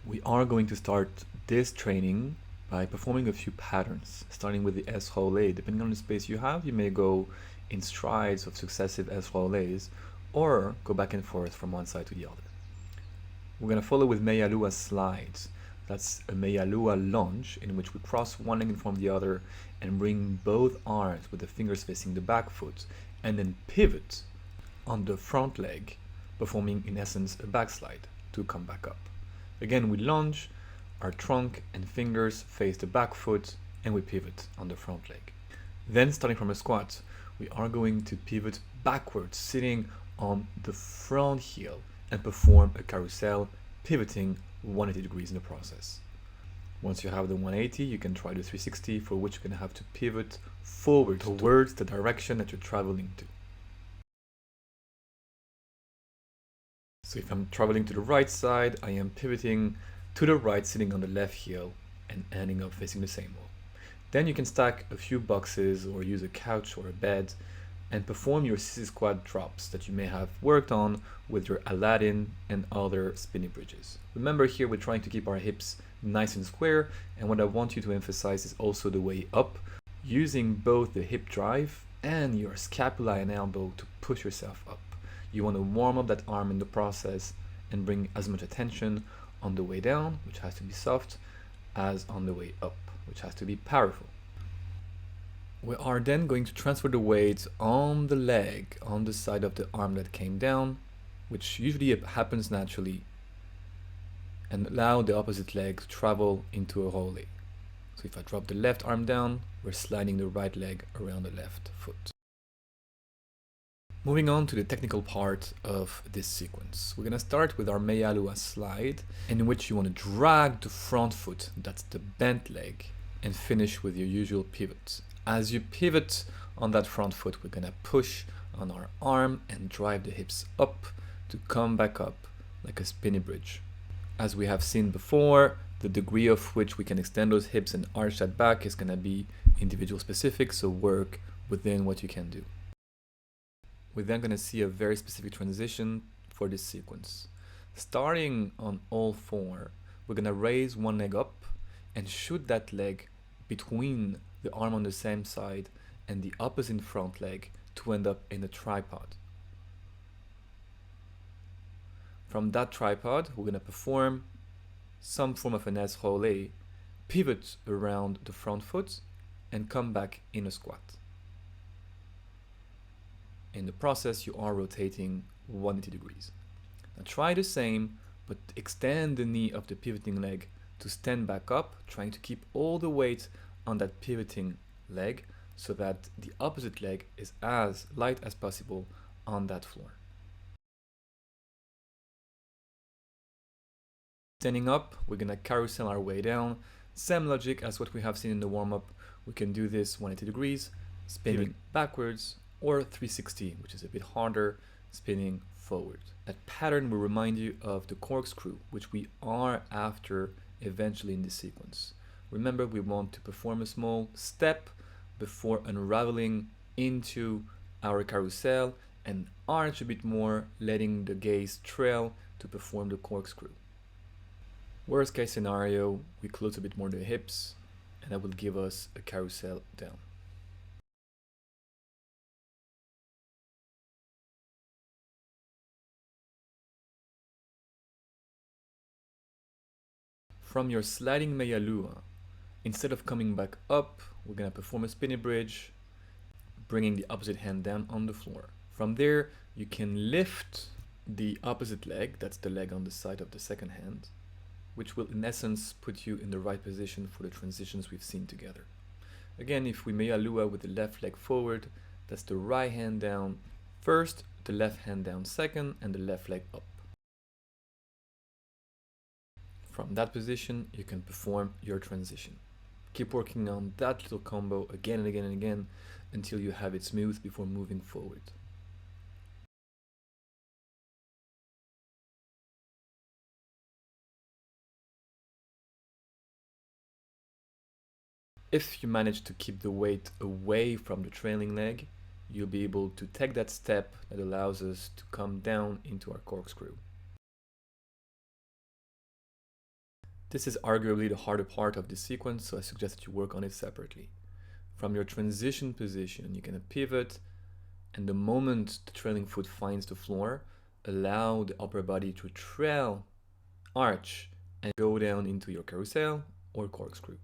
We are going to start this training by performing a few patterns, starting with the S relais. Depending on the space you have, you may go in strides of successive S relais or go back and forth from one side to the other. We're going to follow with meia lua slides. That's a meia lua lunge in which we cross one leg in front of the other and bring both arms with the fingers facing the back foot and then pivot on the front leg, performing in essence a backslide to come back up. Again, we lunge, our trunk and fingers face the back foot, and we pivot on the front leg. Then, starting from a squat, we are going to pivot backwards, sitting on the front heel, and perform a carousel, pivoting 180 degrees in the process. Once you have the 180, you can try the 360, for which you're going to have to pivot forward towards the direction that you're traveling to. So if I'm traveling to the right side, I am pivoting to the right, sitting on the left heel and ending up facing the same wall. Then you can stack a few boxes or use a couch or a bed and perform your sissy squat drops that you may have worked on with your Aladdin and other spinning bridges. Remember, here we're trying to keep our hips nice and square, and what I want you to emphasize is also the way up, using both the hip drive and your scapula and elbow to push yourself up. You want to warm up that arm in the process and bring as much attention on the way down, which has to be soft, as on the way up, which has to be powerful. We are then going to transfer the weight on the leg, on the side of the arm that came down, which usually happens naturally, and allow the opposite leg to travel into a relais. So if I drop the left arm down, we're sliding the right leg around the left foot. Moving on to the technical part of this sequence. We're going to start with our meia lua slide, in which you want to drag the front foot, that's the bent leg, and finish with your usual pivot. As you pivot on that front foot, we're going to push on our arm and drive the hips up to come back up like a spinny bridge. As we have seen before, the degree of which we can extend those hips and arch that back is going to be individual specific, so work within what you can do. We're then going to see a very specific transition for this sequence. Starting on all four, we're going to raise one leg up and shoot that leg between the arm on the same side and the opposite front leg to end up in a tripod. From that tripod, we're going to perform some form of an S relais, pivot around the front foot, and come back in a squat. In the process, you are rotating 180 degrees. Now try the same, but extend the knee of the pivoting leg to stand back up, trying to keep all the weight on that pivoting leg so that the opposite leg is as light as possible on that floor. Standing up, we're going to carousel our way down. Same logic as what we have seen in the warm-up. We can do this 180 degrees, spinning backwards, or 360, which is a bit harder, spinning forward. That pattern will remind you of the corkscrew, which we are after eventually in this sequence. Remember, we want to perform a small step before unraveling into our carousel and arch a bit more, letting the gaze trail to perform the corkscrew. Worst case scenario, we close a bit more the hips, and that will give us a carousel down. From your sliding meia lua, instead of coming back up, we're going to perform a spinny bridge, bringing the opposite hand down on the floor. From there, you can lift the opposite leg, that's the leg on the side of the second hand, which will in essence put you in the right position for the transitions we've seen together. Again, if we meia lua with the left leg forward, that's the right hand down first, the left hand down second, and the left leg up. From that position, you can perform your transition. Keep working on that little combo again and again and again until you have it smooth before moving forward. If you manage to keep the weight away from the trailing leg, you'll be able to take that step that allows us to come down into our corkscrew. This is arguably the harder part of this sequence, so I suggest that you work on it separately. From your transition position, you can pivot, and the moment the trailing foot finds the floor, allow the upper body to trail, arch, and go down into your carousel or corkscrew.